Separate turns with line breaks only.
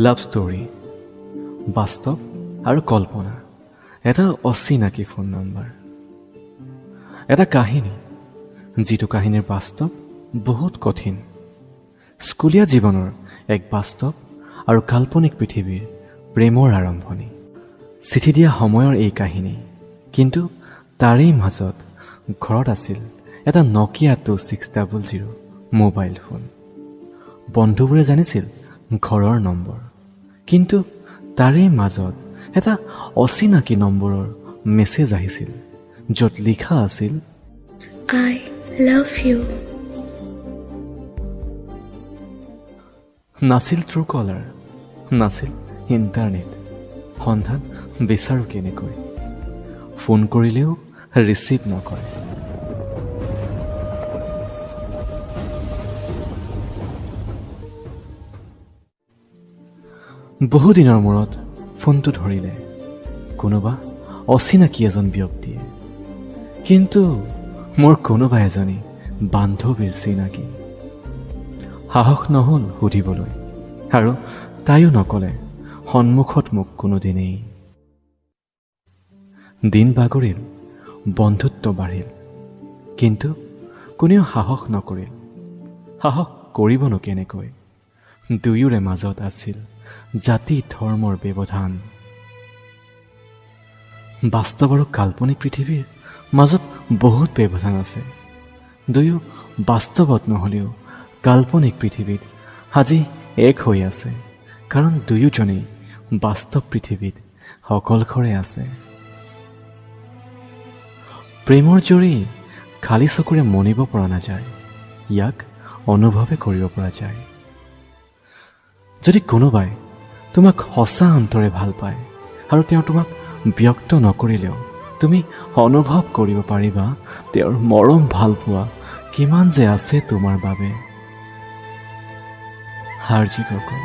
Love story, বাস্তৱ আৰু কল্পনা, এটা অচিনাকি ফোন নম্বৰ, এটা কাহিনী যিটো কাহিনীৰ বাস্তৱ বহুত কঠিন। স্কুলীয়া জীৱনৰ এক বাস্তৱ আৰু কাল্পনিক পৃথিৱীৰ প্ৰেমৰ আৰম্ভণি। চিঠি দিয়া সময়ৰ এই কাহিনী, কিন্তু তাৰেই মাজত ঘৰত আছিল এটা নকিয়া 2600 মোবাইল ফোন। বন্ধুবোৰে জানিছিল ঘৰৰ নম্বৰ, কিন্তু তাৰেই মাজত এটা অচিনাকি নম্বৰৰ মেছেজ আহিছিল, য'ত লিখা আছিল
I love you.
নাছিল ট্ৰু কলাৰ, নাছিল ইণ্টাৰনেট। সন্ধান বিচাৰোঁ কেনেকৈ? ফোন কৰিলেও ৰিচিভ নকৰে। বহুদিনৰ মূৰত ফোনটো ধৰিলে কোনোবা অচিনাকি এজন ব্যক্তিয়ে, কিন্তু মোৰ কোনোবা এজনী বান্ধৱীৰ চিনাকি। সাহস নহ'ল সুধিবলৈ, আৰু তাইও নকলে সন্মুখত মোক কোনোদিনেই। দিন বাগৰিল, বন্ধুত্ব বাঢ়িল, কিন্তু কোনেও সাহস নকৰিল। সাহস কৰিবনো কেনেকৈ? দুয়োৰে মাজত আছিল জাতি ধৰ্মৰ ব্যৱধান। বাস্তৱ আৰু কাল্পনিক পৃথিৱীৰ মাজত বহুত ব্যৱধান আছে। দুয়ো বাস্তৱত নহ'লেও কাল্পনিক পৃথিৱীত আজি এক হৈ আছে, কাৰণ দুয়োজনেই বাস্তৱ পৃথিৱীত অকলশৰে আছে। প্ৰেমৰ জৰি খালী চকুৰে মনিব পৰা নাযায়, ইয়াক অনুভৱে কৰিব পৰা যায়। যদি কোনোবাই তোমাক সঁচা অন্তৰে ভাল পায় আৰু তেওঁ তোমাক ব্যক্ত নকৰিলেও তুমি অনুভৱ কৰিব পাৰিবা তেওঁৰ মৰম ভাল পোৱা কিমান যে আছে তোমাৰ বাবে। হাৰ্জি গগৈ।